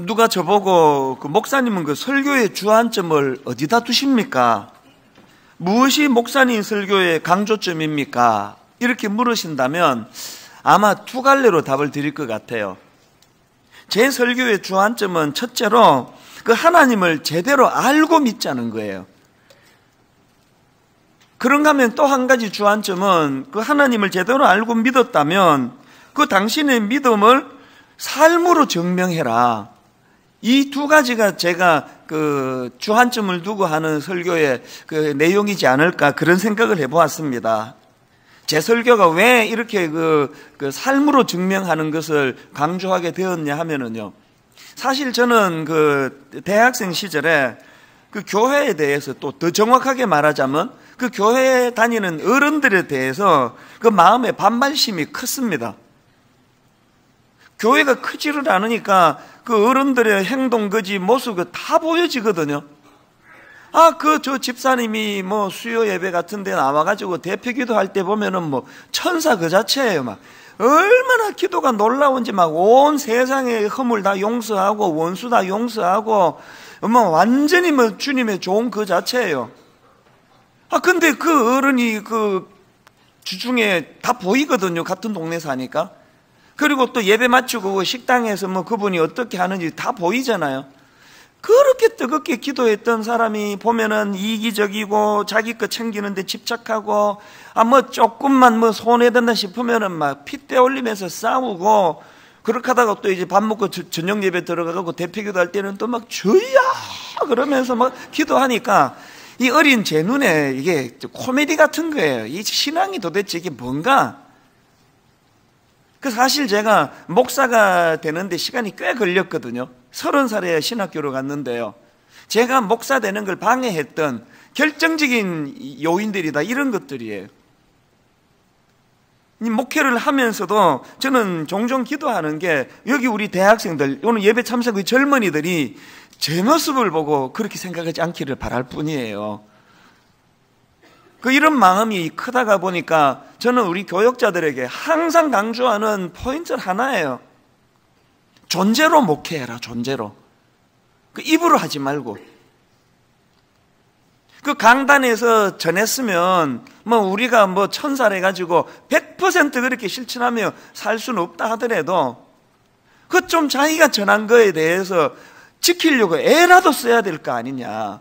누가 저보고 그 목사님은 그 설교의 주안점을 어디다 두십니까? 무엇이 목사님 설교의 강조점입니까? 이렇게 물으신다면 아마 두 갈래로 답을 드릴 것 같아요. 제 설교의 주안점은 첫째로 그 하나님을 제대로 알고 믿자는 거예요. 그런가 하면 또 한 가지 주안점은 그 하나님을 제대로 알고 믿었다면 그 당신의 믿음을 삶으로 증명해라. 이 두 가지가 제가 그 주안점을 두고 하는 설교의 그 내용이지 않을까 그런 생각을 해보았습니다. 제 설교가 왜 이렇게 그 삶으로 증명하는 것을 강조하게 되었냐 하면은요. 사실 저는 그 대학생 시절에 그 교회에 대해서 또 더 정확하게 말하자면 그 교회에 다니는 어른들에 대해서 그 마음의 반발심이 컸습니다. 교회가 크지를 않으니까 그 어른들의 행동, 거지, 모습이 다 보여지거든요. 저 집사님이 뭐 수요 예배 같은 데 나와가지고 대표 기도할 때 보면은 뭐 천사 그 자체예요. 막 얼마나 기도가 놀라운지 막 온 세상의 허물 다 용서하고 원수 다 용서하고 뭐 완전히 뭐 주님의 좋은 그 자체예요. 근데 그 어른이 그 주중에 다 보이거든요. 같은 동네 사니까. 그리고 또 예배 마치고 식당에서 뭐 그분이 어떻게 하는지 다 보이잖아요. 그렇게 뜨겁게 기도했던 사람이 보면은 이기적이고 자기 거 챙기는데 집착하고 뭐 조금만 뭐 손해된다 싶으면은 막 핏대 올리면서 싸우고 그렇게 하다가 또 이제 밥 먹고 저녁 예배 들어가고 대표 기도할 때는 또 막 주야 그러면서 막 기도하니까 이 어린 제 눈에 이게 코미디 같은 거예요. 이 신앙이 도대체 이게 뭔가? 그 사실 제가 목사가 되는데 시간이 꽤 걸렸거든요. 30살에 신학교를 갔는데요. 제가 목사 되는 걸 방해했던 결정적인 요인들이다 이런 것들이에요. 목회를 하면서도 저는 종종 기도하는 게 여기 우리 대학생들 오늘 예배 참석 젊은이들이 제 모습을 보고 그렇게 생각하지 않기를 바랄 뿐이에요. 이런 마음이 크다가 보니까 저는 우리 교역자들에게 항상 강조하는 포인트 하나예요. 존재로 목회해라. 존재로. 입으로 하지 말고. 강단에서 전했으면 뭐 우리가 뭐 천사를 해가지고 100% 그렇게 실천하며 살 수는 없다 하더라도 좀 자기가 전한 거에 대해서 지키려고 애라도 써야 될 거 아니냐.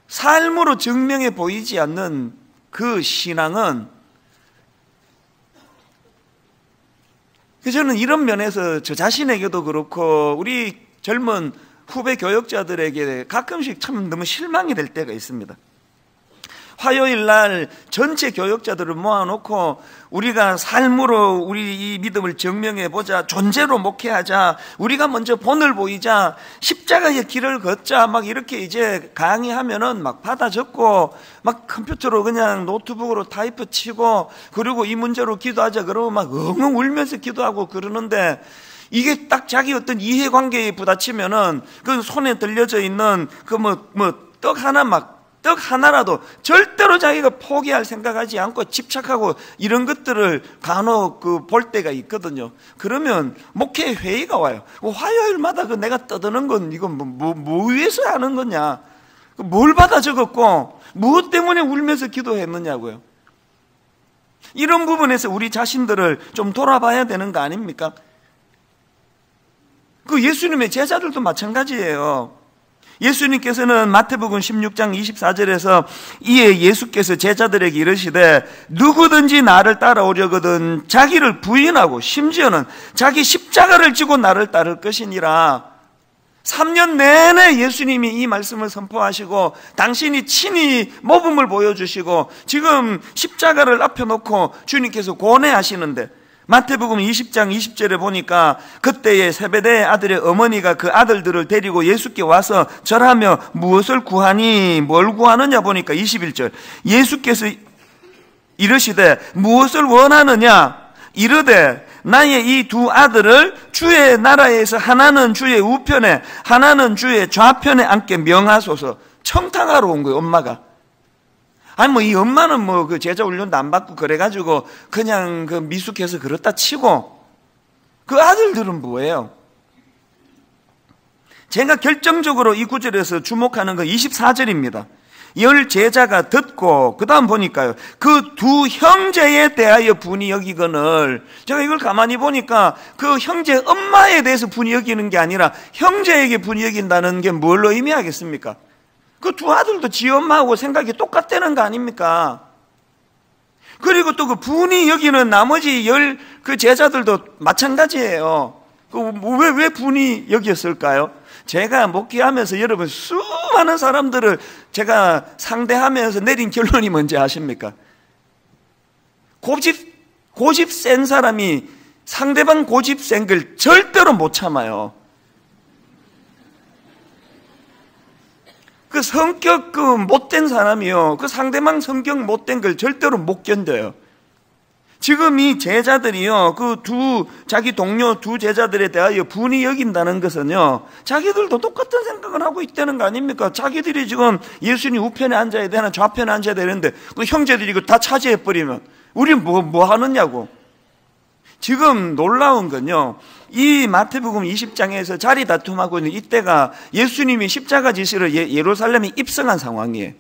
삶으로 증명해 보이지 않는 그 신앙은 저는 이런 면에서 저 자신에게도 그렇고 우리 젊은 후배 교역자들에게 가끔씩 참 너무 실망이 될 때가 있습니다. 화요일 날 전체 교역자들을 모아놓고 우리가 삶으로 우리 이 믿음을 증명해 보자, 존재로 목회하자, 우리가 먼저 본을 보이자, 십자가의 길을 걷자, 막 이렇게 이제 강의하면은 막 받아 적고 막 컴퓨터로 그냥 노트북으로 타이프 치고 그리고 이 문제로 기도하자 그러고 막 엉엉 울면서 기도하고 그러는데 이게 딱 자기 어떤 이해관계에 부딪히면은 그 손에 들려져 있는 그 떡 하나 떡 하나라도 절대로 자기가 포기할 생각하지 않고 집착하고 이런 것들을 간혹 볼 때가 있거든요. 그러면 목회 회의가 와요. 화요일마다 내가 떠드는 건 이건 뭐 위해서 하는 거냐? 뭘 받아 적었고 무엇 때문에 울면서 기도했느냐고요. 이런 부분에서 우리 자신들을 좀 돌아봐야 되는 거 아닙니까? 예수님의 제자들도 마찬가지예요. 예수님께서는 마태복음 16장 24절에서 이에 예수께서 제자들에게 이르시되 누구든지 나를 따라오려거든 자기를 부인하고 심지어는 자기 십자가를 지고 나를 따를 것이니라. 3년 내내 예수님이 이 말씀을 선포하시고 당신이 친히 모범을 보여주시고 지금 십자가를 앞에 놓고 주님께서 고뇌하시는데 마태복음 20장 20절에 보니까 그때에 세베대의 아들의 어머니가 그 아들들을 데리고 예수께 와서 절하며 무엇을 구하니 뭘 구하느냐 보니까 21절 예수께서 이르시되 무엇을 원하느냐 이르되 나의 이 두 아들을 주의 나라에서 하나는 주의 우편에 하나는 주의 좌편에 앉게 명하소서. 청탁하러 온 거예요. 엄마가. 이 엄마는 그 제자 훈련도 안 받고 그래가지고 그냥 미숙해서 그렇다 치고 그 아들들은 뭐예요? 제가 결정적으로 이 구절에서 주목하는 건 24절입니다. 열 제자가 듣고 그 다음 보니까요, 그 두 형제에 대하여 분이 여기거늘, 제가 이걸 가만히 보니까 그 형제 엄마에 대해서 분이 여기는 게 아니라 형제에게 분이 여긴다는 게 뭘로 의미하겠습니까? 그 두 아들도 지 엄마하고 생각이 똑같다는 거 아닙니까? 그리고 또 그 분이 여기는 나머지 그 제자들도 마찬가지예요. 왜 분이 여기였을까요? 제가 목회하면서 여러분 수많은 사람들을 제가 상대하면서 내린 결론이 뭔지 아십니까? 고집 센 사람이 상대방 고집 센 걸 절대로 못 참아요. 그 성격 못된 사람이요, 그 상대방 성격 못된 걸 절대로 못 견뎌요. 지금 이 제자들이요, 자기 동료 두 제자들에 대하여 분이 여긴다는 것은요, 자기들도 똑같은 생각을 하고 있다는 거 아닙니까? 자기들이 지금 예수님 우편에 앉아야 되나 좌편에 앉아야 되는데 그 형제들이 이거 다 차지해버리면 우리 뭐 하느냐고. 지금 놀라운 건요, 이 마태복음 20장에서 자리 다툼하고 있는 이때가 예수님이 십자가 지시를 예루살렘에 입성한 상황이에요.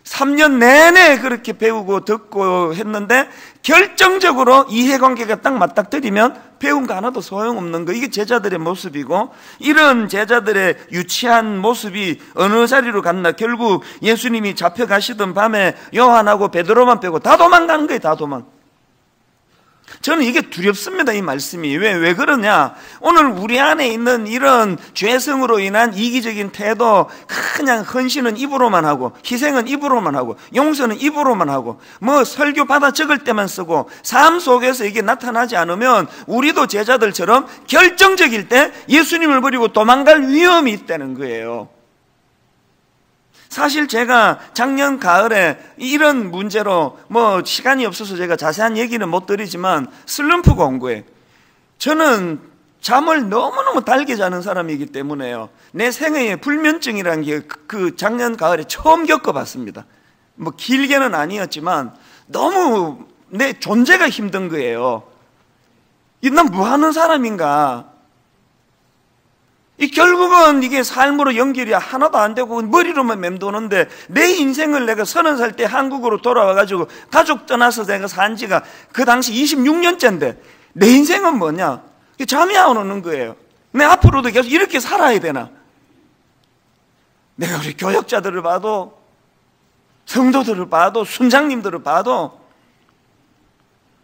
3년 내내 그렇게 배우고 듣고 했는데 결정적으로 이해관계가 딱 맞닥뜨리면 배운 거 하나도 소용없는 거, 이게 제자들의 모습이고, 이런 제자들의 유치한 모습이 어느 자리로 갔나? 결국 예수님이 잡혀가시던 밤에 요한하고 베드로만 빼고 다 도망가는 거예요. 다 도망. 저는 이게 두렵습니다, 이 말씀이. 왜 그러냐? 오늘 우리 안에 있는 이런 죄성으로 인한 이기적인 태도, 그냥 헌신은 입으로만 하고, 희생은 입으로만 하고, 용서는 입으로만 하고, 설교 받아 적을 때만 쓰고, 삶 속에서 이게 나타나지 않으면 우리도 제자들처럼 결정적일 때 예수님을 버리고 도망갈 위험이 있다는 거예요. 사실 제가 작년 가을에 이런 문제로 시간이 없어서 제가 자세한 얘기는 못 드리지만 슬럼프가 온 거예요. 저는 잠을 너무너무 달게 자는 사람이기 때문에요, 내 생애에 불면증이라는 게 그 작년 가을에 처음 겪어봤습니다. 길게는 아니었지만 너무 내 존재가 힘든 거예요. 난 뭐 하는 사람인가? 결국은 이게 삶으로 연결이 하나도 안 되고 머리로만 맴도는데, 내 인생을 내가 30살 때 한국으로 돌아와가지고 가족 떠나서 내가 산 지가 그 당시 26년째인데 내 인생은 뭐냐? 잠이 안 오는 거예요. 내 앞으로도 계속 이렇게 살아야 되나? 내가 우리 교역자들을 봐도, 성도들을 봐도, 순장님들을 봐도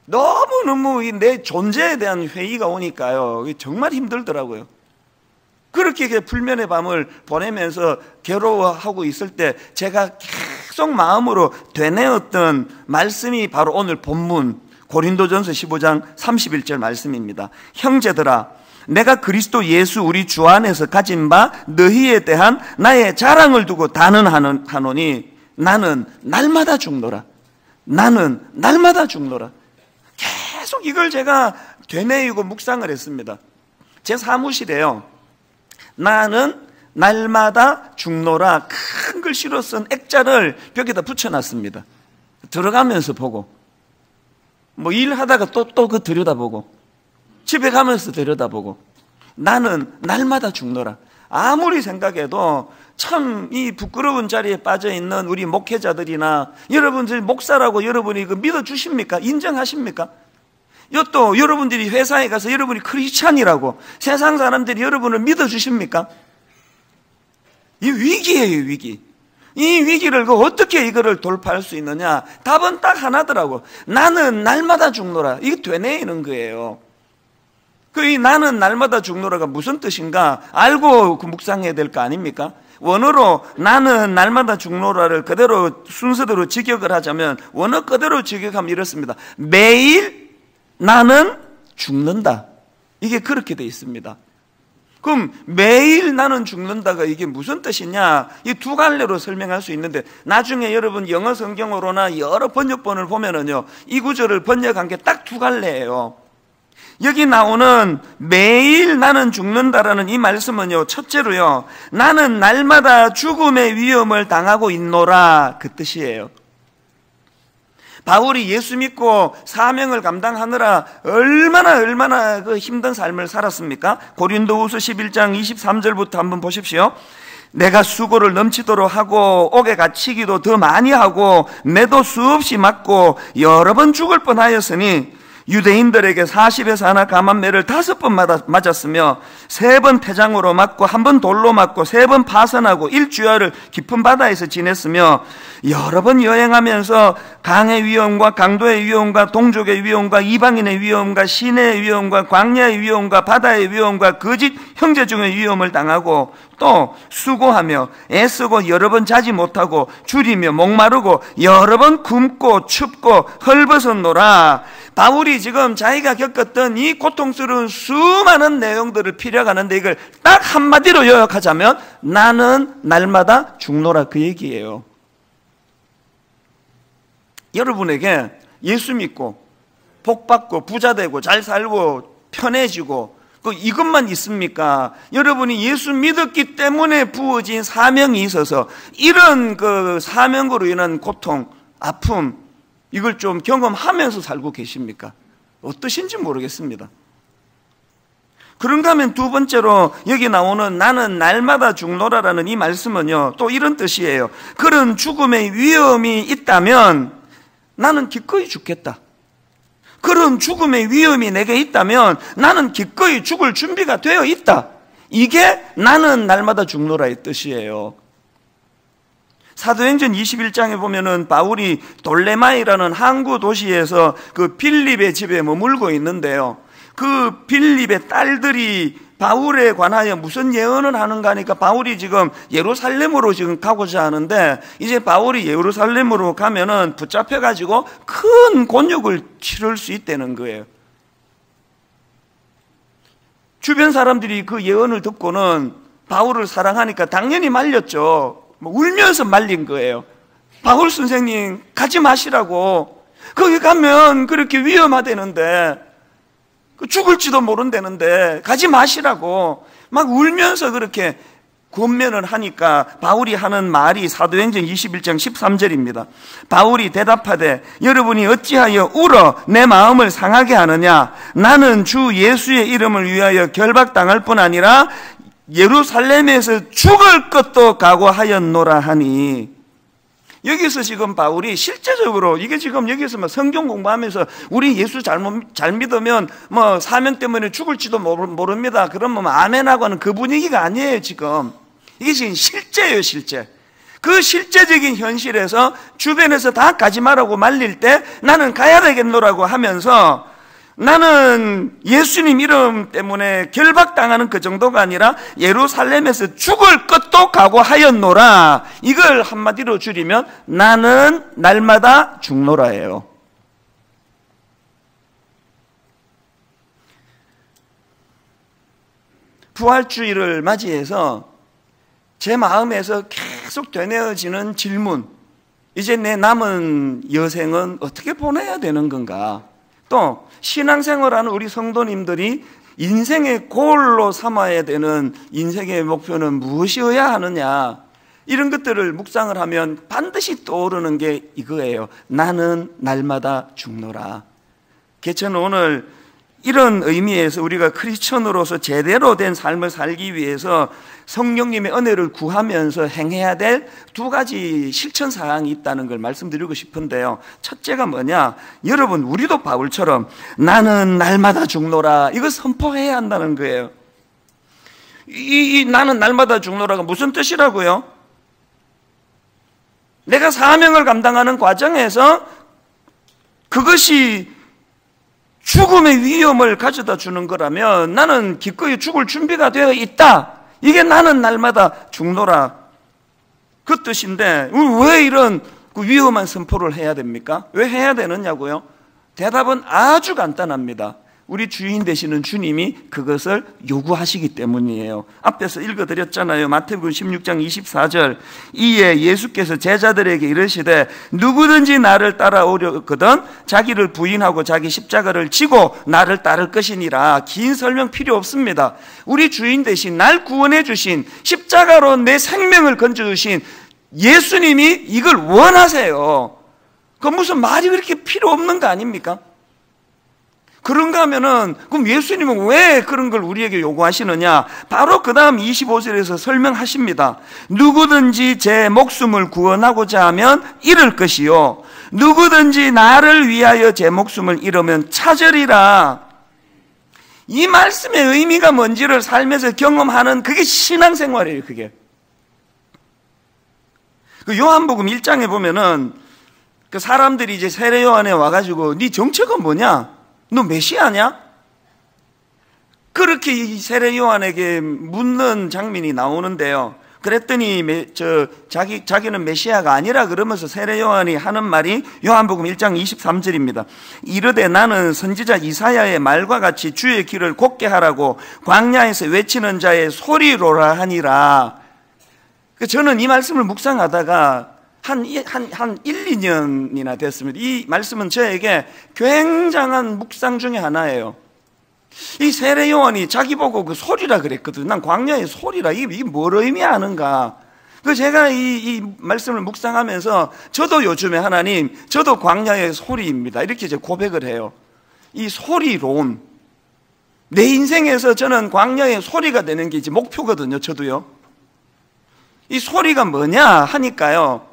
너무너무 내 존재에 대한 회의가 오니까요, 정말 힘들더라고요. 그렇게 불면의 밤을 보내면서 괴로워하고 있을 때 제가 계속 마음으로 되뇌었던 말씀이 바로 오늘 본문 고린도전서 15장 31절 말씀입니다. 형제들아, 내가 그리스도 예수 우리 주 안에서 가진 바 너희에 대한 나의 자랑을 두고 단언하노니 나는 날마다 죽노라. 나는 날마다 죽노라. 계속 이걸 제가 되뇌이고 묵상을 했습니다. 제 사무실에요, 나는 날마다 죽노라 큰 글씨로 쓴 액자를 벽에다 붙여놨습니다. 들어가면서 보고, 일하다가 또 그 들여다보고, 집에 가면서 들여다보고, 나는 날마다 죽노라. 아무리 생각해도 참 이 부끄러운 자리에 빠져있는 우리 목회자들이나 여러분들 목사라고 여러분이 믿어주십니까? 인정하십니까? 또 여러분들이 회사에 가서 여러분이 크리스찬이라고 세상 사람들이 여러분을 믿어주십니까? 이 위기예요, 위기. 이 위기를 어떻게 이거를 돌파할 수 있느냐? 답은 딱 하나더라고. 나는 날마다 죽노라. 이게 되뇌이는 거예요. 이 나는 날마다 죽노라가 무슨 뜻인가 알고 묵상해야 될 거 아닙니까? 원어로 나는 날마다 죽노라를 그대로 순서대로 직역을 하자면, 원어 그대로 직역하면 이렇습니다. 매일 나는 죽는다. 이게 그렇게 돼 있습니다. 그럼 매일 나는 죽는다가 이게 무슨 뜻이냐? 이 두 갈래로 설명할 수 있는데, 나중에 여러분 영어 성경으로나 여러 번역본을 보면은요, 이 구절을 번역한 게 딱 두 갈래예요. 여기 나오는 매일 나는 죽는다라는 이 말씀은요, 첫째로요, 나는 날마다 죽음의 위험을 당하고 있노라, 그 뜻이에요. 바울이 예수 믿고 사명을 감당하느라 얼마나 그 힘든 삶을 살았습니까? 고린도후서 11장 23절부터 한번 보십시오. 내가 수고를 넘치도록 하고 옥에 갇히기도 더 많이 하고 매도 수없이 맞고 여러 번 죽을 뻔하였으니 유대인들에게 40에서 하나 감한매를 5번 맞았으며 3번 태장으로 맞고 1번 돌로 맞고 3번 파선하고 일주일을 깊은 바다에서 지냈으며 여러 번 여행하면서 강의 위험과 강도의 위험과 동족의 위험과 이방인의 위험과 시내의 위험과 광야의 위험과 바다의 위험과 거짓 형제 중의 위험을 당하고 또 수고하며 애쓰고 여러 번 자지 못하고 줄이며 목마르고 여러 번 굶고 춥고 헐벗었노라. 바울이 지금 자기가 겪었던 이 고통스러운 수많은 내용들을 피력하는데 이걸 딱 한마디로 요약하자면 나는 날마다 죽노라, 그 얘기예요. 여러분에게 예수 믿고 복받고 부자되고 잘 살고 편해지고 이것만 있습니까? 여러분이 예수 믿었기 때문에 부어진 사명이 있어서 이런 그 사명으로 인한 고통, 아픔, 이걸 좀 경험하면서 살고 계십니까? 어떠신지 모르겠습니다. 그런가 하면 두 번째로 여기 나오는 나는 날마다 죽노라라는 이 말씀은요, 또 이런 뜻이에요. 그런 죽음의 위험이 있다면 나는 기꺼이 죽겠다. 그런 죽음의 위험이 내게 있다면 나는 기꺼이 죽을 준비가 되어 있다. 이게 나는 날마다 죽노라의 뜻이에요. 사도행전 21장에 보면은 바울이 돌레마이라는 항구 도시에서 그 빌립의 집에 머물고 있는데요. 그 빌립의 딸들이 바울에 관하여 무슨 예언을 하는가 하니까 바울이 지금 예루살렘으로 지금 가고자 하는데 이제 바울이 예루살렘으로 가면은 붙잡혀가지고 큰 곤욕을 치를 수 있다는 거예요. 주변 사람들이 그 예언을 듣고는 바울을 사랑하니까 당연히 말렸죠. 울면서 말린 거예요. 바울 선생님 가지 마시라고. 거기 가면 그렇게 위험하다는데 죽을지도 모른다는데 가지 마시라고 막 울면서 그렇게 권면을 하니까 바울이 하는 말이 사도행전 21장 13절입니다. 바울이 대답하되 여러분이 어찌하여 울어 내 마음을 상하게 하느냐. 나는 주 예수의 이름을 위하여 결박당할 뿐 아니라 예루살렘에서 죽을 것도 각오하였노라 하니. 여기서 지금 바울이 실제적으로 이게 지금 여기서 뭐 성경 공부하면서 우리 예수 잘 믿으면 뭐 사명 때문에 죽을지도 모릅니다. 그러면 뭐 아멘하고 하는 그 분위기가 아니에요. 지금 이게 지금 실제예요. 실제. 그 실제적인 현실에서 주변에서 다 가지 말라고 말릴 때 나는 가야 되겠노라고 하면서 나는 예수님 이름 때문에 결박당하는 그 정도가 아니라 예루살렘에서 죽을 것도 각오하였노라. 이걸 한마디로 줄이면 나는 날마다 죽노라예요. 부활주의를 맞이해서 제 마음에서 계속 되뇌어지는 질문, 이제 내 남은 여생은 어떻게 보내야 되는 건가? 또 신앙생활하는 우리 성도님들이 인생의 골로 삼아야 되는 인생의 목표는 무엇이어야 하느냐, 이런 것들을 묵상을 하면 반드시 떠오르는 게 이거예요. 나는 날마다 죽노라. 저는 오늘 이런 의미에서 우리가 크리스천으로서 제대로 된 삶을 살기 위해서 성령님의 은혜를 구하면서 행해야 될 두 가지 실천 사항이 있다는 걸 말씀드리고 싶은데요. 첫째가 뭐냐? 여러분, 우리도 바울처럼 나는 날마다 죽노라, 이거 선포해야 한다는 거예요. 이 나는 날마다 죽노라가 무슨 뜻이라고요? 내가 사명을 감당하는 과정에서 그것이 죽음의 위험을 가져다 주는 거라면 나는 기꺼이 죽을 준비가 되어 있다. 이게 나는 날마다 죽노라, 그 뜻인데 왜 이런 위험한 선포를 해야 됩니까? 왜 해야 되느냐고요? 대답은 아주 간단합니다. 우리 주인 되시는 주님이 그것을 요구하시기 때문이에요. 앞에서 읽어드렸잖아요. 마태복음 16장 24절. 이에 예수께서 제자들에게 이르시되 누구든지 나를 따라오려거든 자기를 부인하고 자기 십자가를 지고 나를 따를 것이니라. 긴 설명 필요 없습니다. 우리 주인 되신, 날 구원해 주신, 십자가로 내 생명을 건져주신 예수님이 이걸 원하세요. 그 무슨 말이 그렇게 필요 없는 거 아닙니까? 그런가 하면은 그럼 예수님은 왜 그런 걸 우리에게 요구하시느냐? 바로 그 다음 25절에서 설명하십니다. 누구든지 제 목숨을 구원하고자 하면 잃을 것이요 누구든지 나를 위하여 제 목숨을 잃으면 찾으리라. 이 말씀의 의미가 뭔지를 살면서 경험하는 그게 신앙생활이에요. 그게 그 요한복음 1장에 보면은 그 사람들이 이제 세례 요한에 와가지고 네 정체가 뭐냐? 너 메시아냐? 그렇게 이 세례 요한에게 묻는 장면이 나오는데요. 그랬더니 자기는 메시아가 아니라 그러면서 세례 요한이 하는 말이 요한복음 1장 23절입니다. 이르되 나는 선지자 이사야의 말과 같이 주의 길을 곧게 하라고 광야에서 외치는 자의 소리로라 하니라. 저는 이 말씀을 묵상하다가 한 1, 2년이나 됐습니다. 이 말씀은 저에게 굉장한 묵상 중에 하나예요. 이 세례 요한이 자기 보고 그 소리라 그랬거든. 난 광야의 소리라. 이게 뭘 의미하는가. 그 제가 이 말씀을 묵상하면서 저도 요즘에 하나님, 저도 광야의 소리입니다. 이렇게 이제 고백을 해요. 이 소리론. 내 인생에서 저는 광야의 소리가 되는 게 이제 목표거든요. 저도요. 이 소리가 뭐냐 하니까요.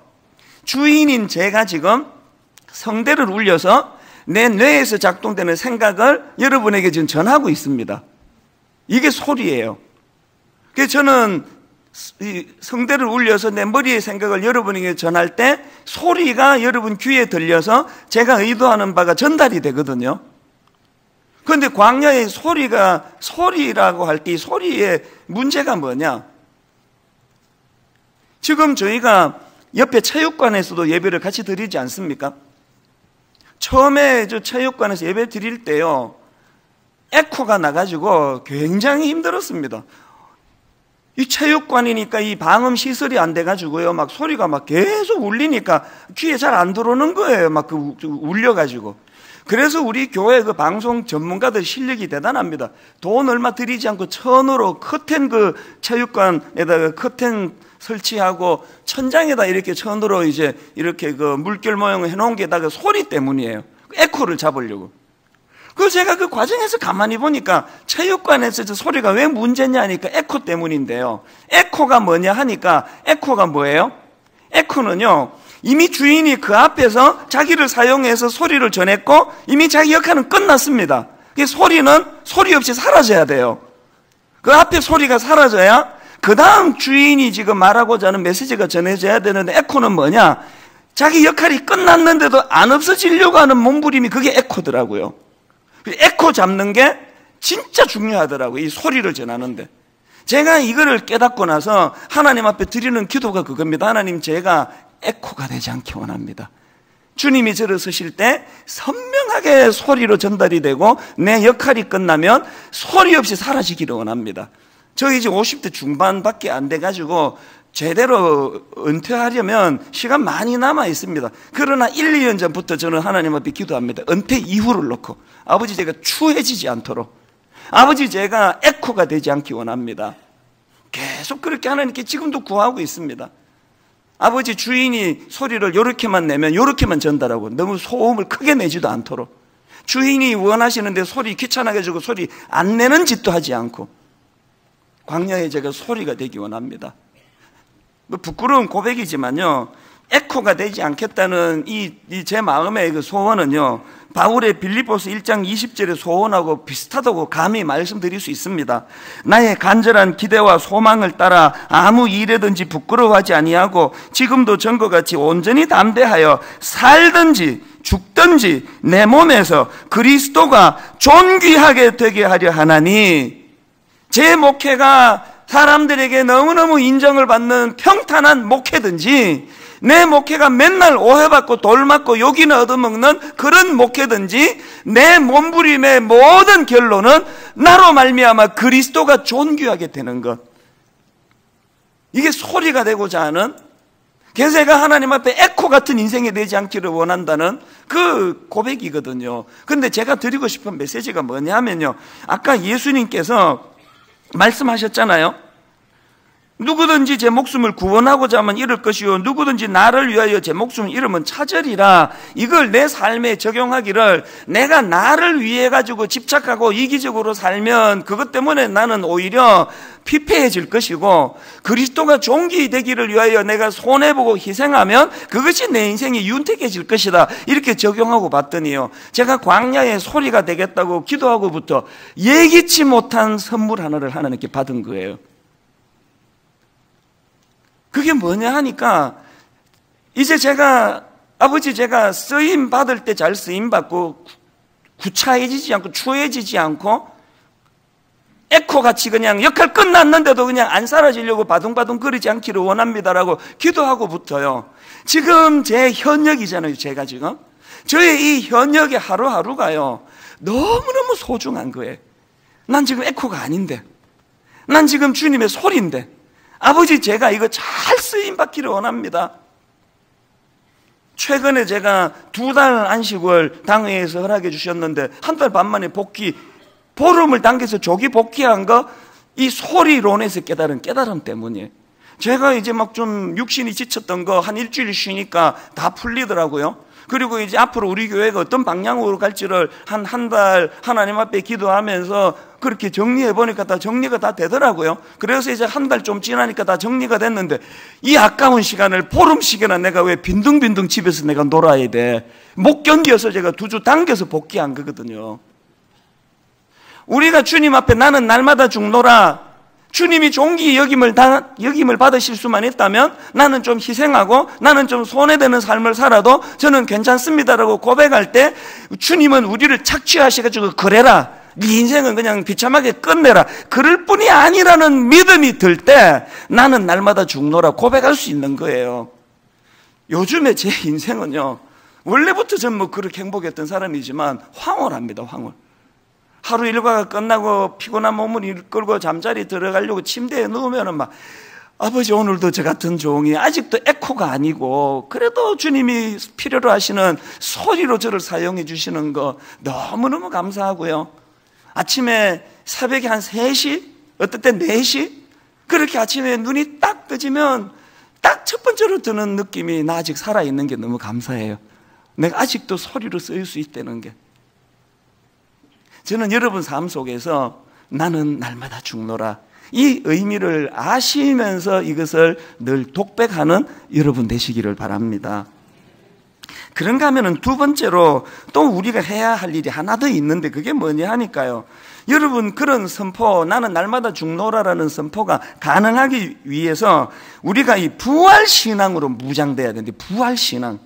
주인인 제가 지금 성대를 울려서 내 뇌에서 작동되는 생각을 여러분에게 지금 전하고 있습니다. 이게 소리예요. 그래서 저는 이 성대를 울려서 내 머리의 생각을 여러분에게 전할 때 소리가 여러분 귀에 들려서 제가 의도하는 바가 전달이 되거든요. 그런데 광야의 소리라고 할 때 이 소리의 문제가 뭐냐? 지금 저희가 옆에 체육관에서도 예배를 같이 드리지 않습니까? 처음에 저 체육관에서 예배 드릴 때요, 에코가 나가지고 굉장히 힘들었습니다. 이 체육관이니까 이 방음 시설이 안 돼가지고요, 막 소리가 막 계속 울리니까 귀에 잘 안 들어오는 거예요. 막 울려가지고. 그래서 우리 교회 그 방송 전문가들 실력이 대단합니다. 돈 얼마 들이지 않고 천으로 커튼 그 체육관에다가 커튼 설치하고 천장에다 이렇게 천으로 이제 이렇게 그 물결 모양을 해놓은 게 다 그 소리 때문이에요. 에코를 잡으려고. 그 제가 그 과정에서 가만히 보니까 체육관에서 저 소리가 왜 문제냐 하니까 에코 때문인데요. 에코가 뭐냐 하니까 에코가 뭐예요? 에코는요, 이미 주인이 그 앞에서 자기를 사용해서 소리를 전했고 이미 자기 역할은 끝났습니다. 소리는 소리 없이 사라져야 돼요. 그 앞에 소리가 사라져야 그 다음 주인이 지금 말하고자 하는 메시지가 전해져야 되는데, 에코는 뭐냐? 자기 역할이 끝났는데도 안 없어지려고 하는 몸부림이 그게 에코더라고요. 에코 잡는 게 진짜 중요하더라고요. 이 소리를 전하는데. 제가 이거를 깨닫고 나서 하나님 앞에 드리는 기도가 그겁니다. 하나님, 제가 에코가 되지 않기 원합니다. 주님이 저를 쓰실 때 선명하게 소리로 전달이 되고 내 역할이 끝나면 소리 없이 사라지기를 원합니다. 저 이제 50대 중반밖에 안 돼가지고 제대로 은퇴하려면 시간 많이 남아 있습니다. 그러나 1, 2년 전부터 저는 하나님 앞에 기도합니다. 은퇴 이후를 놓고 아버지, 제가 추해지지 않도록, 아버지, 제가 에코가 되지 않기 원합니다. 계속 그렇게 하나님께 지금도 구하고 있습니다. 아버지, 주인이 소리를 요렇게만 내면 요렇게만 전달하고 너무 소음을 크게 내지도 않도록, 주인이 원하시는데 소리 귀찮아게 주고 소리 안 내는 짓도 하지 않고, 광야에 제가 소리가 되기 원합니다. 부끄러운 고백이지만요, 에코가 되지 않겠다는 이 제 마음의 그 소원은요, 바울의 빌립보서 1장 20절의 소원하고 비슷하다고 감히 말씀드릴 수 있습니다. 나의 간절한 기대와 소망을 따라 아무 일에든지 부끄러워하지 아니하고 지금도 전과 같이 온전히 담대하여 살든지 죽든지 내 몸에서 그리스도가 존귀하게 되게 하려 하나니, 제 목회가 사람들에게 너무너무 인정을 받는 평탄한 목회든지, 내 목회가 맨날 오해받고 돌맞고 욕이나 얻어먹는 그런 목회든지, 내 몸부림의 모든 결론은 나로 말미암아 그리스도가 존귀하게 되는 것, 이게 소리가 되고자 하는, 그래서 제가 하나님 앞에 에코 같은 인생이 되지 않기를 원한다는 그 고백이거든요. 그런데 제가 드리고 싶은 메시지가 뭐냐면요, 아까 예수님께서 말씀하셨잖아요. 누구든지 제 목숨을 구원하고자 하면 잃을 것이요 누구든지 나를 위하여 제 목숨을 잃으면 찾으리라. 이걸 내 삶에 적용하기를, 내가 나를 위해 가지고 집착하고 이기적으로 살면 그것 때문에 나는 오히려 피폐해질 것이고, 그리스도가 종기 되기를 위하여 내가 손해보고 희생하면 그것이 내 인생이 윤택해질 것이다. 이렇게 적용하고 봤더니요, 제가 광야의 소리가 되겠다고 기도하고부터 예기치 못한 선물 하나를 하나님께 받은 거예요. 그게 뭐냐 하니까, 이제 아버지 제가 쓰임 받을 때 잘 쓰임 받고 구차해지지 않고 추해지지 않고 에코같이 그냥 역할 끝났는데도 그냥 안 사라지려고 바둥바둥 거리지 않기를 원합니다라고 기도하고부터요, 지금 제 현역이잖아요. 제가 지금 저의 이 현역의 하루하루가요 너무너무 소중한 거예요. 난 지금 에코가 아닌데, 난 지금 주님의 소리인데, 아버지 제가 이거 잘 쓰임받기를 원합니다. 최근에 제가 2달 안식을 당회에서 허락해 주셨는데, 1달 반 만에 보름을 당겨서 조기 복귀한 거, 이 소리론에서 깨달은 깨달음 때문이에요. 제가 이제 막 좀 육신이 지쳤던 거 한 일주일 쉬니까 다 풀리더라고요. 그리고 이제 앞으로 우리 교회가 어떤 방향으로 갈지를 한 달 하나님 앞에 기도하면서 그렇게 정리해 보니까 다 정리가 다 되더라고요. 그래서 이제 1달 좀 지나니까 다 정리가 됐는데, 이 아까운 시간을 보름씩이나 내가 왜 빈둥빈둥 집에서 내가 놀아야 돼? 못 견뎌서 제가 2주 당겨서 복귀한 거거든요. 우리가 주님 앞에 나는 날마다 죽노라, 주님이 종기 여김을 받으실 수만 있다면 나는 좀 희생하고 나는 좀 손해되는 삶을 살아도 저는 괜찮습니다라고 고백할 때, 주님은 우리를 착취하셔가지고 그래라, 네 인생은 그냥 비참하게 끝내라, 그럴 뿐이 아니라는 믿음이 들 때 나는 날마다 죽노라 고백할 수 있는 거예요. 요즘에 제 인생은요, 원래부터 전 뭐 그렇게 행복했던 사람이지만 황홀합니다. 황홀. 하루 일과가 끝나고 피곤한 몸을 이끌고 잠자리 들어가려고 침대에 누우면은 막, 아버지 오늘도 저 같은 종이 아직도 에코가 아니고 그래도 주님이 필요로 하시는 소리로 저를 사용해 주시는 거 너무너무 감사하고요. 아침에 새벽에 한 3시, 어떨 때 4시, 그렇게 아침에 눈이 딱 뜨지면 딱 첫 번째로 드는 느낌이, 나 아직 살아있는 게 너무 감사해요. 내가 아직도 소리로 쓰일 수 있다는 게. 저는 여러분 삶 속에서 나는 날마다 죽노라, 이 의미를 아시면서 이것을 늘 독백하는 여러분 되시기를 바랍니다. 그런가 하면은 2번째로 또 우리가 해야 할 일이 하나 더 있는데, 그게 뭐냐 하니까요, 여러분 그런 선포, 나는 날마다 죽노라라는 선포가 가능하기 위해서 우리가 이 부활신앙으로 무장돼야 되는데, 부활신앙.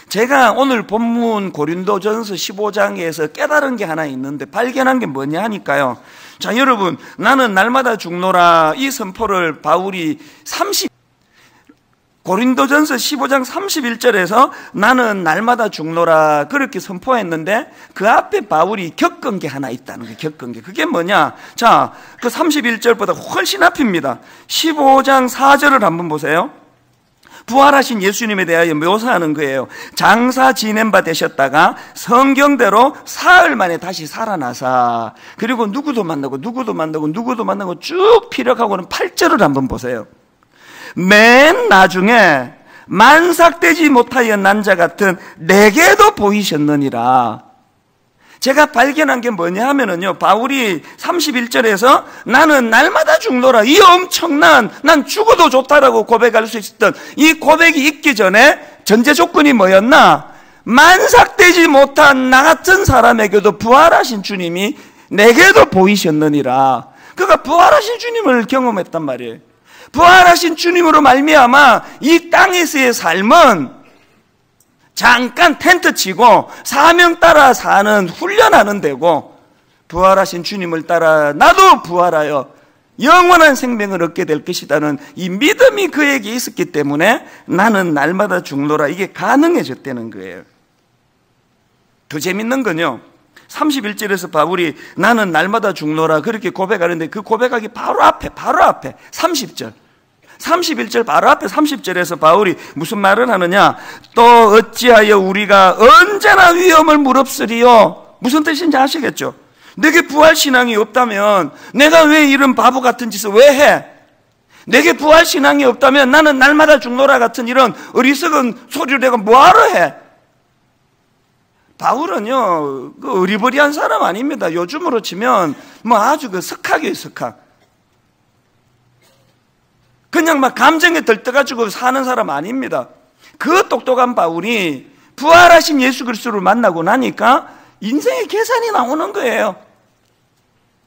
제가 오늘 본문 고린도전서 15장에서 깨달은 게 하나 있는데, 발견한 게 뭐냐 하니까요, 자 여러분, 나는 날마다 죽노라 이 선포를 바울이 고린도전서 15장 31절에서 나는 날마다 죽노라 그렇게 선포했는데, 그 앞에 바울이 겪은 게 하나 있다는 거예요. 겪은 게. 그게 뭐냐? 자, 그 31절보다 훨씬 앞입니다. 15장 4절을 한번 보세요. 부활하신 예수님에 대하여 묘사하는 거예요. 장사 지낸 바 되셨다가 성경대로 사흘 만에 다시 살아나사, 그리고 누구도 만나고 쭉 피력하고는 8절을 한번 보세요. 맨 나중에 만삭되지 못하여 난 자 같은 내게도 보이셨느니라. 제가 발견한 게 뭐냐 하면은요, 바울이 31절에서 나는 날마다 죽노라, 이 엄청난, 난 죽어도 좋다라고 고백할 수 있었던 이 고백이 있기 전에 전제 조건이 뭐였나? 만삭되지 못한 나 같은 사람에게도 부활하신 주님이 내게도 보이셨느니라. 그가 부활하신 주님을 경험했단 말이에요. 부활하신 주님으로 말미암아 이 땅에서의 삶은 잠깐 텐트 치고 사명 따라 사는, 훈련하는 데고, 부활하신 주님을 따라 나도 부활하여 영원한 생명을 얻게 될 것이라는 이 믿음이 그에게 있었기 때문에 나는 날마다 죽노라, 이게 가능해졌다는 거예요. 더 재밌는 건요, 31절에서 바울이 나는 날마다 죽노라 그렇게 고백하는데, 그 고백하기 바로 앞에 30절, 31절 바로 앞에 30절에서 바울이 무슨 말을 하느냐? 또 어찌하여 우리가 언제나 위험을 무릅쓰리요? 무슨 뜻인지 아시겠죠? 내게 부활신앙이 없다면 내가 왜 이런 바보 같은 짓을 왜 해? 내게 부활신앙이 없다면 나는 날마다 죽노라 같은 이런 어리석은 소리를 내가 뭐하러 해? 바울은요, 그 어리버리한 사람 아닙니다. 요즘으로 치면 뭐 아주 그 석학이에요, 석학. 그냥 막 감정에 들떠가지고 사는 사람 아닙니다. 그 똑똑한 바울이 부활하신 예수 그리스도를 만나고 나니까 인생의 계산이 나오는 거예요.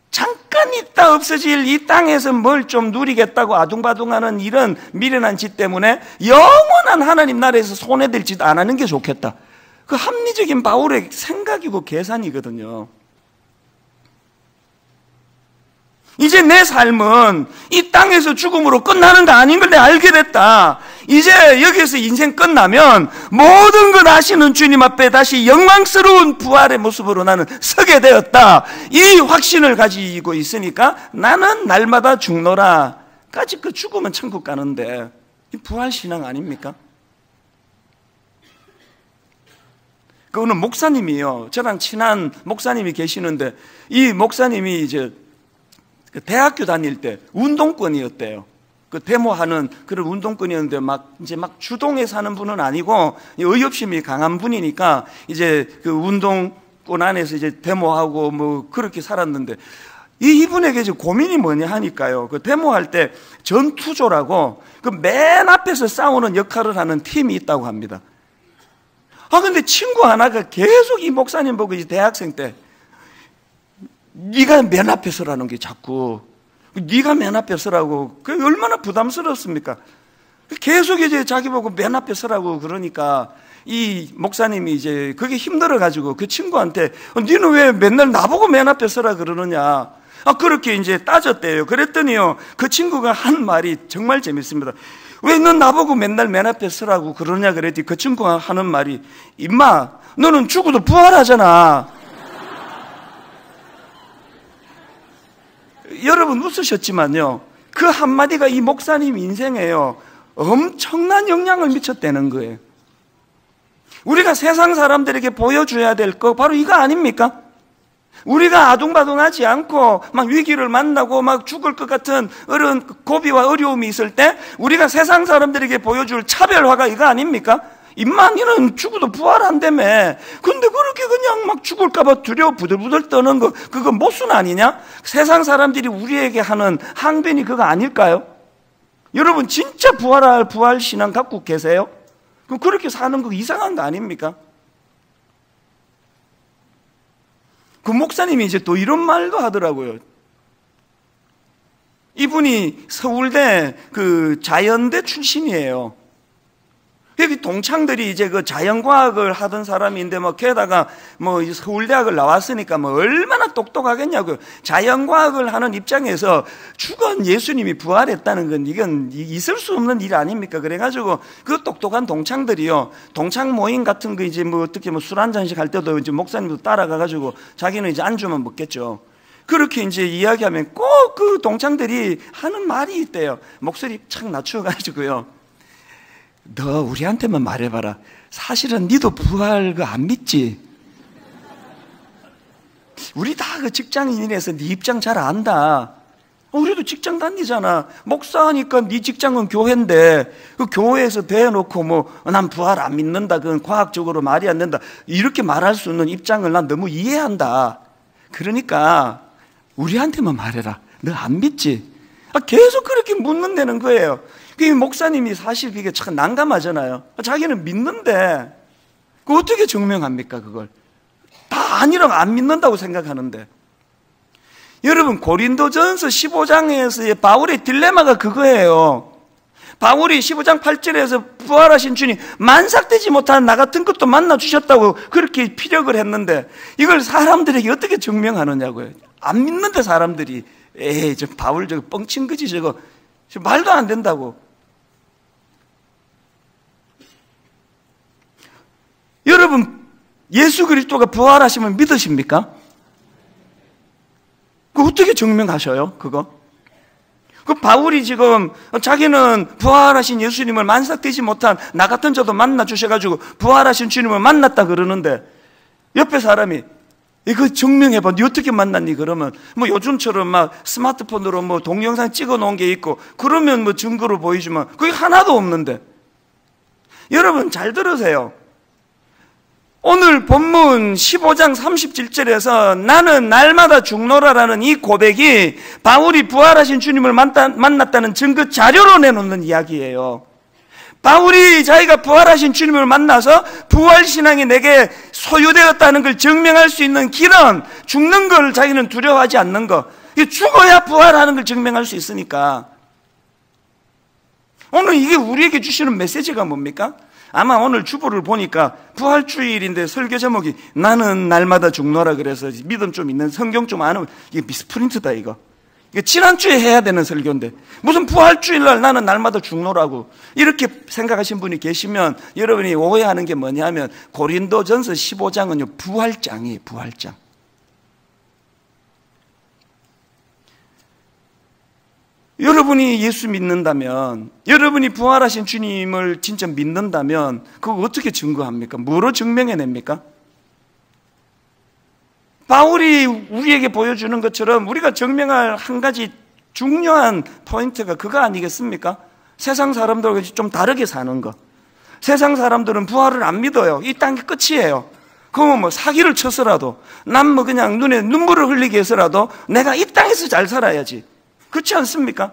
잠깐 있다 없어질 이 땅에서 뭘 좀 누리겠다고 아둥바둥하는 이런 미련한 짓 때문에 영원한 하나님 나라에서 손해될 짓 안 하는 게 좋겠다. 그 합리적인 바울의 생각이고 계산이거든요. 이제 내 삶은 이 땅에서 죽음으로 끝나는 거 아닌 걸 내가 알게 됐다. 이제 여기서 인생 끝나면 모든 걸 아시는 주님 앞에 다시 영광스러운 부활의 모습으로 나는 서게 되었다. 이 확신을 가지고 있으니까 나는 날마다 죽노라. 까짓 그 죽으면 천국 가는데 이 부활신앙 아닙니까? 그거는 목사님이요. 저랑 친한 목사님이 계시는데 이 목사님이 이제 대학교 다닐 때 운동권이었대요. 그 데모하는 그런 운동권이었는데 막 주동에 사는 분은 아니고 의협심이 강한 분이니까 이제 그 운동권 안에서 이제 데모하고 뭐 그렇게 살았는데 이분에게 이제 고민이 뭐냐 하니까요. 그 데모할 때 전투조라고 그 맨 앞에서 싸우는 역할을 하는 팀이 있다고 합니다. 근데 친구 하나가 계속 이 목사님 보고 이제 대학생 때 네가 맨 앞에 서라는 게 자꾸 네가 맨 앞에 서라고 그게 얼마나 부담스럽습니까? 계속 이제 자기 보고 맨 앞에 서라고 그러니까 이 목사님이 이제 그게 힘들어가지고 그 친구한테 너는 왜 맨날 나보고 맨 앞에 서라 그러느냐 그렇게 이제 따졌대요. 그랬더니요 그 친구가 한 말이 정말 재밌습니다. 왜 넌 나보고 맨날 맨 앞에 서라고 그러냐 그랬더니 그 친구가 하는 말이 임마 너는 죽어도 부활하잖아. 여러분 웃으셨지만요 그 한마디가 이 목사님 인생에요 엄청난 영향을 미쳤다는 거예요. 우리가 세상 사람들에게 보여줘야 될 거 바로 이거 아닙니까? 우리가 아둥바둥하지 않고 막 위기를 만나고 막 죽을 것 같은 어려운 고비와 어려움이 있을 때 우리가 세상 사람들에게 보여줄 차별화가 이거 아닙니까? 임마 너는 죽어도 부활한다며. 근데 그렇게 그냥 막 죽을까봐 두려워 부들부들 떠는 거 그거 모순 아니냐? 세상 사람들이 우리에게 하는 항변이 그거 아닐까요? 여러분 진짜 부활할 부활신앙 갖고 계세요? 그럼 그렇게 사는 거 이상한 거 아닙니까? 그 목사님이 이제 또 이런 말도 하더라고요. 이분이 서울대 그 자연대 출신이에요. 여기 동창들이 이제 그 자연과학을 하던 사람인데 뭐 게다가 뭐 서울대학을 나왔으니까 뭐 얼마나 똑똑하겠냐고요. 자연과학을 하는 입장에서 죽은 예수님이 부활했다는 건 이건 있을 수 없는 일 아닙니까? 그래가지고 그 똑똑한 동창들이요. 동창 모임 같은 거 이제 뭐 어떻게 뭐 술 한 잔씩 할 때도 이제 목사님도 따라가가지고 자기는 이제 안주만 먹겠죠. 그렇게 이제 이야기하면 꼭 그 동창들이 하는 말이 있대요. 목소리 착 낮춰가지고요. 너 우리한테만 말해봐라. 사실은 니도 부활 그 안 믿지? 우리 다 그 직장인이라서 네 입장 잘 안다. 우리도 직장 다니잖아. 목사하니까 네 직장은 교회인데 그 교회에서 대놓고 뭐 난 부활 안 믿는다. 그건 과학적으로 말이 안 된다. 이렇게 말할 수 있는 입장을 난 너무 이해한다. 그러니까 우리한테만 말해라. 너 안 믿지? 계속 그렇게 묻는다는 거예요. 그 목사님이 사실 그게 참 난감하잖아요. 자기는 믿는데 그 어떻게 증명합니까 그걸? 다 아니라고 안 믿는다고 생각하는데. 여러분 고린도전서 15장에서의 바울의 딜레마가 그거예요. 바울이 15장 8절에서 부활하신 주님 만삭되지 못한 나 같은 것도 만나주셨다고 그렇게 피력을 했는데 이걸 사람들에게 어떻게 증명하느냐고요. 안 믿는데 사람들이 에이 저 바울 저거 뻥친 거지 저거 말도 안 된다고. 여러분 예수 그리스도가 부활하시면 믿으십니까? 그거 어떻게 증명하셔요 그거? 그 바울이 지금 자기는 부활하신 예수님을 만삭되지 못한 나 같은 저도 만나 주셔가지고 부활하신 주님을 만났다 그러는데 옆에 사람이 이거 증명해봐. 니 어떻게 만났니? 그러면 뭐 요즘처럼 막 스마트폰으로 뭐 동영상 찍어 놓은 게 있고 그러면 뭐 증거로 보이지만 그게 하나도 없는데. 여러분 잘 들으세요. 오늘 본문 15장 37절에서 나는 날마다 죽노라라는 이 고백이 바울이 부활하신 주님을 만났다는 증거 자료로 내놓는 이야기예요. 바울이 자기가 부활하신 주님을 만나서 부활신앙이 내게 소유되었다는 걸 증명할 수 있는 길은 죽는 걸 자기는 두려워하지 않는 거. 죽어야 부활하는 걸 증명할 수 있으니까. 오늘 이게 우리에게 주시는 메시지가 뭡니까? 아마 오늘 주보를 보니까 부활주일인데 설교 제목이 나는 날마다 죽노라 그래서 믿음 좀 있는 성경 좀 아는 이게 미스프린트다 이거. 이게 지난주에 해야 되는 설교인데 무슨 부활주일날 나는 날마다 죽노라고 이렇게 생각하신 분이 계시면 여러분이 오해하는 게 뭐냐면 고린도전서 15장은요 부활장이에요. 부활장. 여러분이 예수 믿는다면, 여러분이 부활하신 주님을 진짜 믿는다면 그거 어떻게 증거합니까? 뭐로 증명해냅니까? 바울이 우리에게 보여주는 것처럼 우리가 증명할 한 가지 중요한 포인트가 그거 아니겠습니까? 세상 사람들과 좀 다르게 사는 거. 세상 사람들은 부활을 안 믿어요. 이 단계 끝이에요. 그러면 뭐 사기를 쳐서라도 난 뭐 그냥 눈에 눈물을 흘리게 해서라도 내가 이 땅에서 잘 살아야지. 그렇지 않습니까?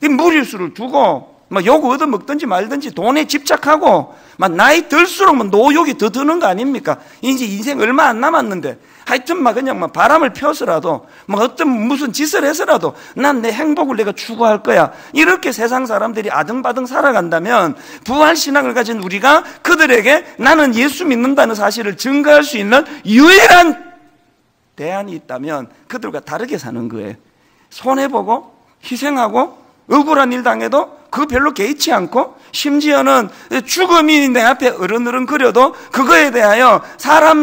이 무리수를 두고 막 욕 얻어먹든지 말든지 돈에 집착하고 막 나이 들수록 뭐 노욕이 더 드는 거 아닙니까? 이제 인생 얼마 안 남았는데 하여튼 막 그냥 막 바람을 펴서라도 막 어떤 무슨 짓을 해서라도 난 내 행복을 내가 추구할 거야. 이렇게 세상 사람들이 아등바등 살아간다면 부활신앙을 가진 우리가 그들에게 나는 예수 믿는다는 사실을 증거할 수 있는 유일한 대안이 있다면 그들과 다르게 사는 거예요. 손해보고 희생하고 억울한 일 당해도 그거 별로 개의치 않고 심지어는 죽음이 내 앞에 어른어른거려도 그거에 대하여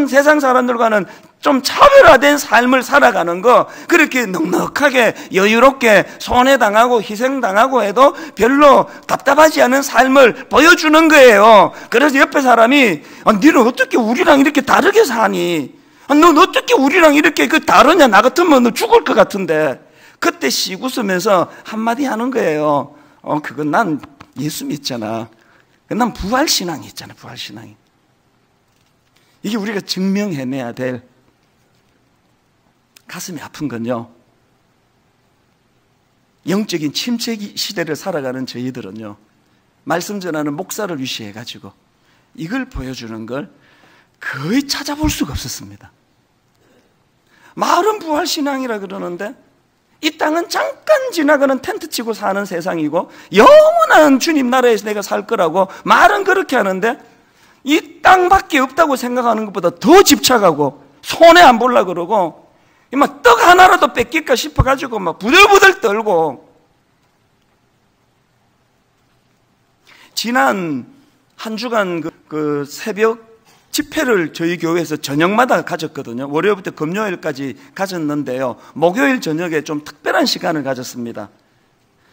세상 사람들과는 좀 차별화된 삶을 살아가는 거 그렇게 넉넉하게 여유롭게 손해당하고 희생당하고 해도 별로 답답하지 않은 삶을 보여주는 거예요. 그래서 옆에 사람이 너는 어떻게 우리랑 이렇게 다르게 사니? 넌 어떻게 우리랑 이렇게 다르냐? 나 같으면 너 죽을 것 같은데. 그때 씩 웃으면서 한마디 하는 거예요. 그건 난 예수 믿잖아. 난 부활신앙이 있잖아. 부활신앙이. 이게 우리가 증명해내야 될 가슴이 아픈 건요, 영적인 침체 시대를 살아가는 저희들은요 말씀 전하는 목사를 위시해가지고 이걸 보여주는 걸 거의 찾아볼 수가 없었습니다. 말은 부활신앙이라 그러는데 이 땅은 잠깐 지나가는 텐트 치고 사는 세상이고 영원한 주님 나라에서 내가 살 거라고 말은 그렇게 하는데 이 땅밖에 없다고 생각하는 것보다 더 집착하고 손해 안 보려고 그러고 막 떡 하나라도 뺏길까 싶어가지고 막 부들부들 떨고. 지난 한 주간 그 새벽 집회를 저희 교회에서 저녁마다 가졌거든요. 월요일부터 금요일까지 가졌는데요, 목요일 저녁에 좀 특별한 시간을 가졌습니다.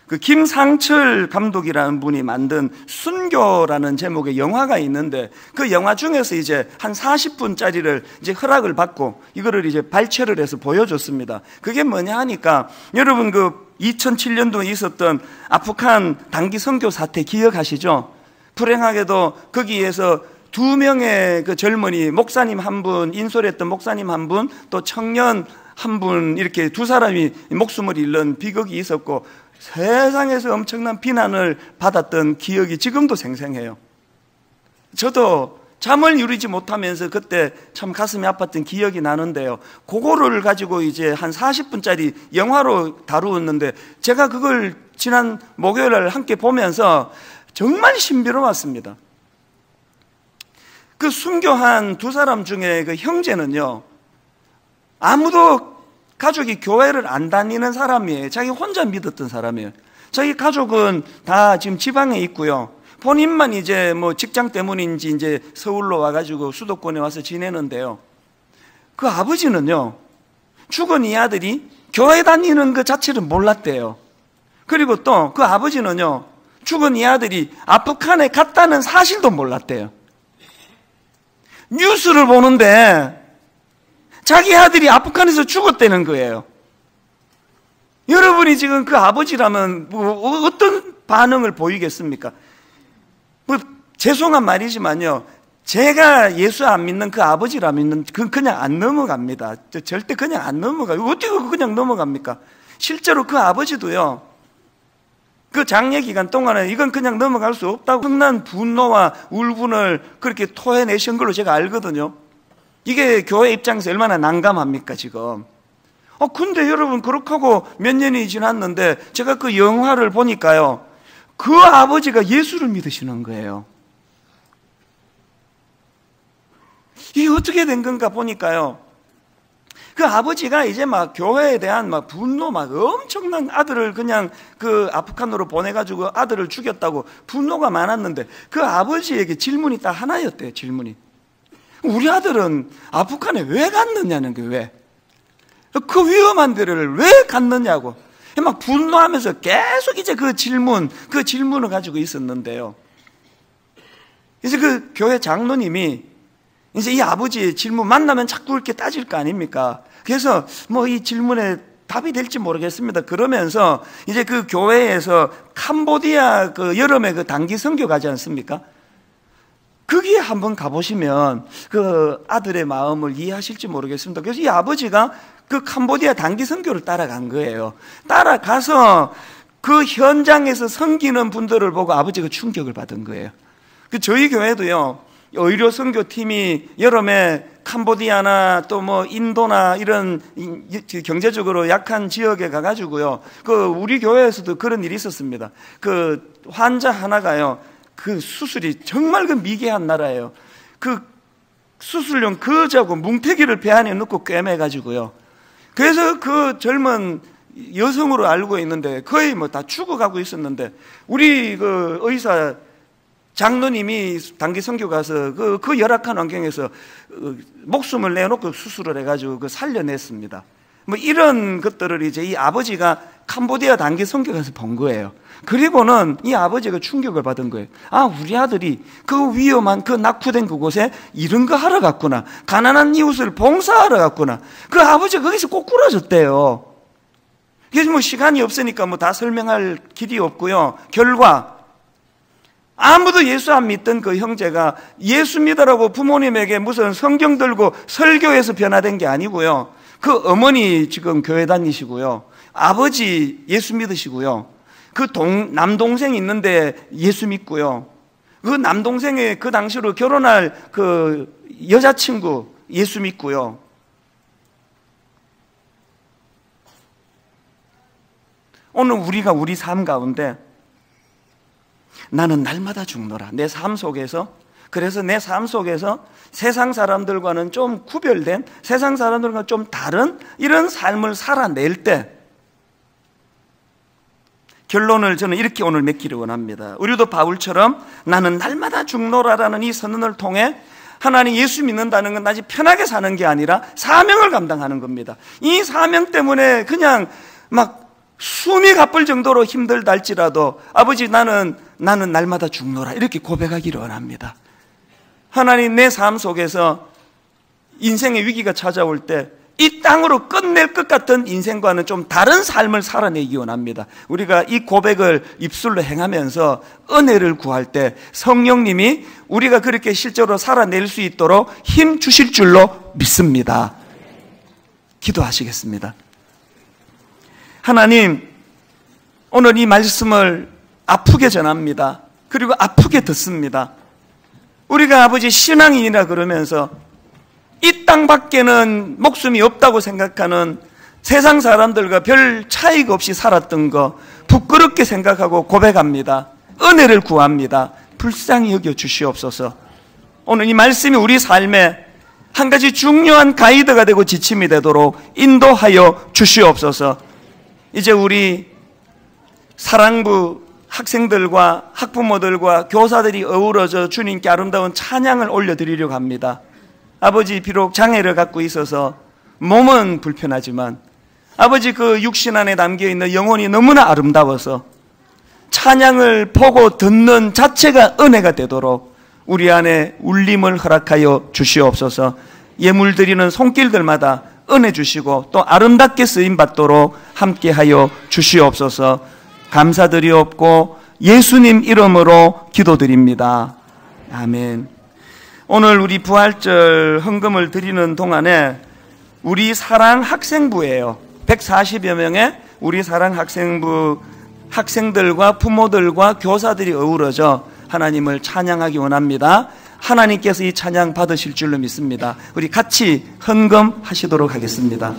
그 김상철 감독이라는 분이 만든 순교라는 제목의 영화가 있는데 그 영화 중에서 이제 한 40분짜리를 이제 허락을 받고 이거를 이제 발췌를 해서 보여줬습니다. 그게 뭐냐 하니까 여러분 그 2007년도에 있었던 아프간 단기 선교 사태 기억하시죠? 불행하게도 거기에서 2명의 그 젊은이 목사님 한 분, 인솔했던 목사님 한 분, 또 청년 한 분 이렇게 두 사람이 목숨을 잃는 비극이 있었고 세상에서 엄청난 비난을 받았던 기억이 지금도 생생해요. 저도 잠을 이루지 못하면서 그때 참 가슴이 아팠던 기억이 나는데요, 그거를 가지고 이제 한 40분짜리 영화로 다루었는데 제가 그걸 지난 목요일날 함께 보면서 정말 신비로웠습니다. 그 순교한 두 사람 중에 그 형제는요, 아무도 가족이 교회를 안 다니는 사람이에요. 자기 혼자 믿었던 사람이에요. 자기 가족은 다 지금 지방에 있고요. 본인만 이제 뭐 직장 때문인지 이제 서울로 와가지고 수도권에 와서 지내는데요. 그 아버지는요, 죽은 이 아들이 교회 다니는 것 자체를 몰랐대요. 그리고 또 그 아버지는요, 죽은 이 아들이 아프간에 갔다는 사실도 몰랐대요. 뉴스를 보는데 자기 아들이 아프간에서 죽었다는 거예요. 여러분이 지금 그 아버지라면 뭐 어떤 반응을 보이겠습니까? 뭐 죄송한 말이지만요, 제가 예수 안 믿는 그 아버지라면 그냥 안 넘어갑니다. 절대 그냥 안 넘어가요. 어떻게 그냥 넘어갑니까? 실제로 그 아버지도요, 그 장례 기간 동안에 이건 그냥 넘어갈 수 없다고 흥난 분노와 울분을 그렇게 토해내신 걸로 제가 알거든요. 이게 교회 입장에서 얼마나 난감합니까, 지금. 근데 여러분, 그렇게 하고 몇 년이 지났는데 제가 그 영화를 보니까요, 그 아버지가 예수를 믿으시는 거예요. 이게 어떻게 된 건가 보니까요, 그 아버지가 이제 막 교회에 대한 막 분노, 막 엄청난 아들을 그냥 그 아프간으로 보내가지고 아들을 죽였다고 분노가 많았는데 그 아버지에게 질문이 딱 하나였대요, 질문이. 우리 아들은 아프간에 왜 갔느냐는 게 왜? 그 위험한 데를 왜 갔느냐고. 막 분노하면서 계속 이제 그 질문을 가지고 있었는데요. 이제 그 교회 장로님이 이제 이 아버지의 질문 만나면 자꾸 이렇게 따질 거 아닙니까? 그래서 뭐 이 질문에 답이 될지 모르겠습니다. 그러면서 이제 그 교회에서 캄보디아 그 여름에 그 단기 선교 가지 않습니까? 거기에 한번 가보시면 그 아들의 마음을 이해하실지 모르겠습니다. 그래서 이 아버지가 그 캄보디아 단기 선교를 따라간 거예요. 따라가서 그 현장에서 섬기는 분들을 보고 아버지가 충격을 받은 거예요. 그 저희 교회도요, 의료 선교팀이 여름에 캄보디아나 또 뭐 인도나 이런 경제적으로 약한 지역에 가가지고요, 그 우리 교회에서도 그런 일이 있었습니다. 그 환자 하나가요, 그 수술이 정말 그 미개한 나라예요. 그 수술용 거즈하고 뭉태기를 배 안에 넣고 꿰매가지고요, 그래서 그 젊은 여성으로 알고 있는데 거의 뭐 다 죽어가고 있었는데 우리 그 의사 장로님이 단기 선교 가서 그 열악한 환경에서 목숨을 내놓고 수술을 해가지고 그 살려냈습니다. 뭐 이런 것들을 이제 이 아버지가 캄보디아 단기 선교 가서 본 거예요. 그리고는 이 아버지가 충격을 받은 거예요. 아, 우리 아들이 그 위험한 그 낙후된 그곳에 이런 거 하러 갔구나. 가난한 이웃을 봉사하러 갔구나. 그 아버지가 거기서 꼬꾸라졌대요. 그래서 뭐 시간이 없으니까 뭐 다 설명할 길이 없고요. 결과 아무도 예수 안 믿던 그 형제가 예수 믿으라고 부모님에게 무슨 성경 들고 설교해서 변화된 게 아니고요. 그 어머니 지금 교회 다니시고요. 아버지 예수 믿으시고요. 그 남동생 있는데 예수 믿고요. 그 남동생의 그 당시로 결혼할 그 여자친구 예수 믿고요. 오늘 우리가 우리 삶 가운데 나는 날마다 죽노라. 내 삶 속에서, 그래서 내 삶 속에서 세상 사람들과는 좀 구별된, 세상 사람들과 좀 다른 이런 삶을 살아낼 때 결론을 저는 이렇게 오늘 맺기를 원합니다. 우리도 바울처럼 나는 날마다 죽노라라는 이 선언을 통해 하나님 예수 믿는다는 건 아주 편하게 사는 게 아니라 사명을 감당하는 겁니다. 이 사명 때문에 그냥 막 숨이 가쁠 정도로 힘들다 할지라도 아버지 나는 날마다 죽노라 이렇게 고백하기를 원합니다. 하나님 내 삶 속에서 인생의 위기가 찾아올 때 이 땅으로 끝낼 것 같은 인생과는 좀 다른 삶을 살아내기 원합니다. 우리가 이 고백을 입술로 행하면서 은혜를 구할 때 성령님이 우리가 그렇게 실제로 살아낼 수 있도록 힘 주실 줄로 믿습니다. 기도하시겠습니다. 하나님, 오늘 이 말씀을 아프게 전합니다. 그리고 아프게 듣습니다. 우리가 아버지 신앙인이라 그러면서 이 땅 밖에는 목숨이 없다고 생각하는 세상 사람들과 별 차이가 없이 살았던 거 부끄럽게 생각하고 고백합니다. 은혜를 구합니다. 불쌍히 여겨 주시옵소서. 오늘 이 말씀이 우리 삶에 한 가지 중요한 가이드가 되고 지침이 되도록 인도하여 주시옵소서. 이제 우리 사랑부 학생들과 학부모들과 교사들이 어우러져 주님께 아름다운 찬양을 올려드리려고 합니다. 아버지, 비록 장애를 갖고 있어서 몸은 불편하지만 아버지 그 육신 안에 담겨있는 영혼이 너무나 아름다워서 찬양을 보고 듣는 자체가 은혜가 되도록 우리 안에 울림을 허락하여 주시옵소서. 예물 드리는 손길들마다 은혜 주시고 또 아름답게 쓰임받도록 함께하여 주시옵소서. 감사드리옵고 예수님 이름으로 기도드립니다. 아멘. 오늘 우리 부활절 헌금을 드리는 동안에 우리 사랑 학생부예요. 140여 명의 우리 사랑 학생부 학생들과 부모들과 교사들이 어우러져 하나님을 찬양하기 원합니다. 하나님께서 이 찬양 받으실 줄로 믿습니다. 우리 같이 헌금하시도록 하겠습니다.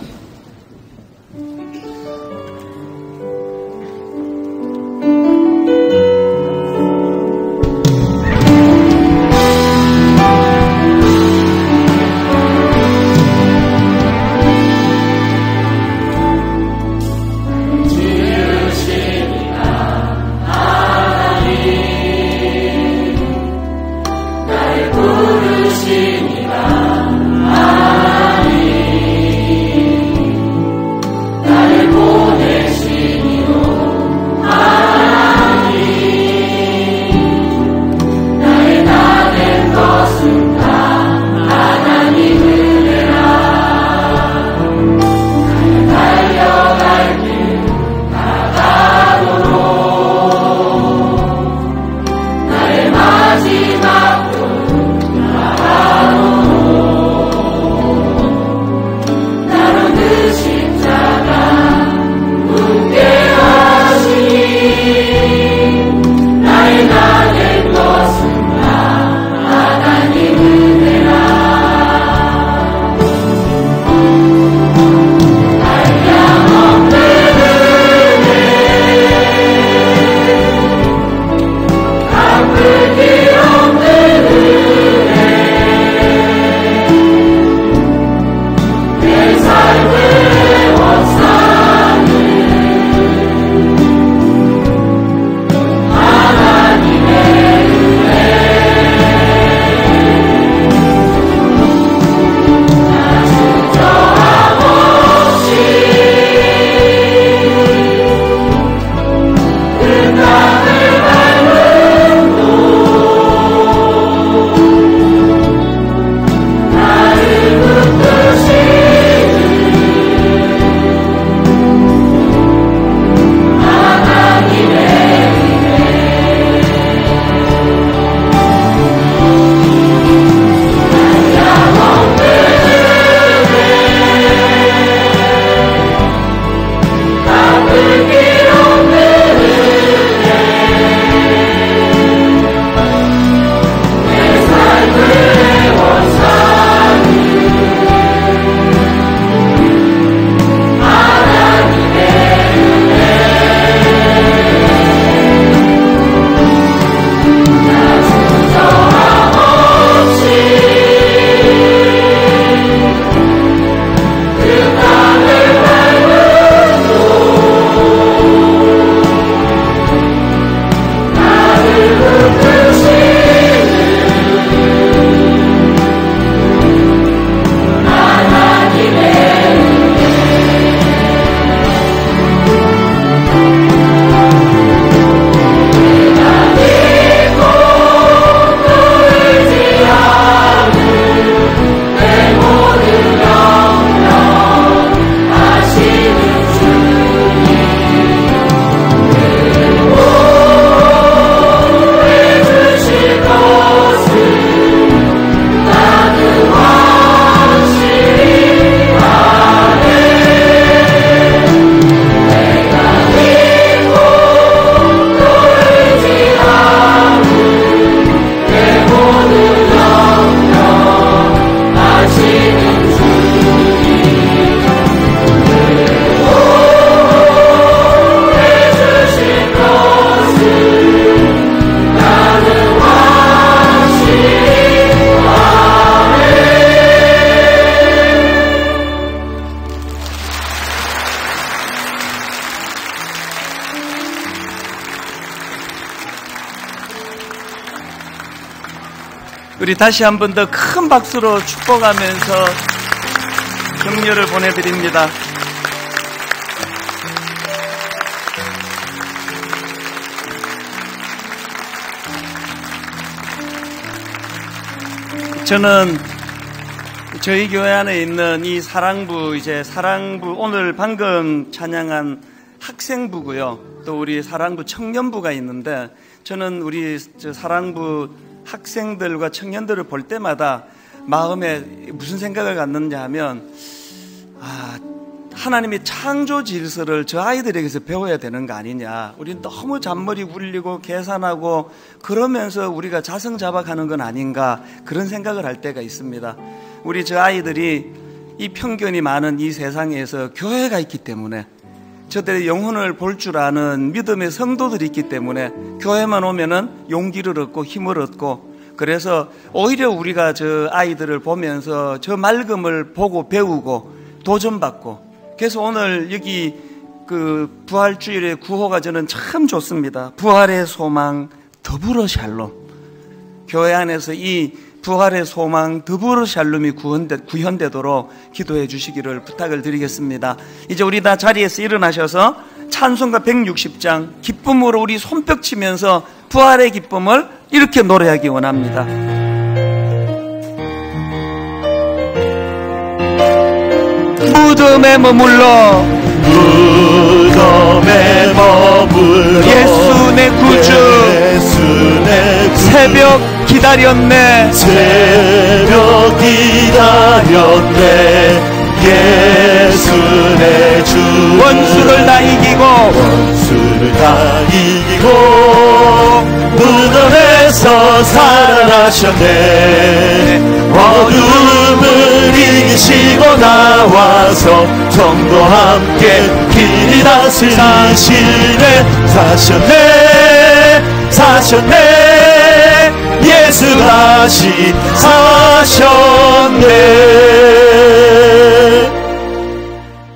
우리 다시 한 번 더 큰 박수로 축복하면서 격려를 보내드립니다. 저는 저희 교회 안에 있는 이 사랑부, 사랑부, 오늘 방금 찬양한 학생부고요. 또 우리 사랑부 청년부가 있는데, 저는 우리 사랑부 학생들과 청년들을 볼 때마다 마음에 무슨 생각을 갖느냐 하면, 하나님의 창조 질서를 저 아이들에게서 배워야 되는 거 아니냐. 우린 너무 잔머리 굴리고 계산하고 그러면서 우리가 자성자박하는 건 아닌가, 그런 생각을 할 때가 있습니다. 우리 저 아이들이 이 편견이 많은 이 세상에서 교회가 있기 때문에, 저들의 영혼을 볼 줄 아는 믿음의 성도들이 있기 때문에 교회만 오면은 용기를 얻고 힘을 얻고, 그래서 오히려 우리가 저 아이들을 보면서 저 맑음을 보고 배우고 도전받고, 그래서 오늘 여기 그 부활주일의 구호가 저는 참 좋습니다. 부활의 소망 더불어 샬롬. 교회 안에서 이 부활의 소망 더불어 샬롬이 구현되도록 기도해 주시기를 부탁을 드리겠습니다. 이제 우리 다 자리에서 일어나셔서 찬송가 160장 기쁨으로 우리 손뼉 치면서 부활의 기쁨을 이렇게 노래하기 원합니다. 무덤에 머물러 예수 내 구주 새벽 기다렸네 예수 내 주 원수를 다 이기고 무덤에서 살아나셨네. 어둠을 이기시고 나와서 성도와 함께 길이 다스리시네. 사셨네 예수 다시 사셨네.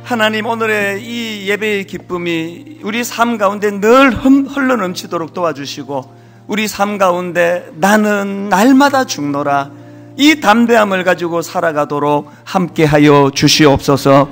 하나님, 오늘의 이 예배의 기쁨이 우리 삶 가운데 늘 흘러넘치도록 도와주시고, 우리 삶 가운데 나는 날마다 죽노라 이 담대함을 가지고 살아가도록 함께하여 주시옵소서.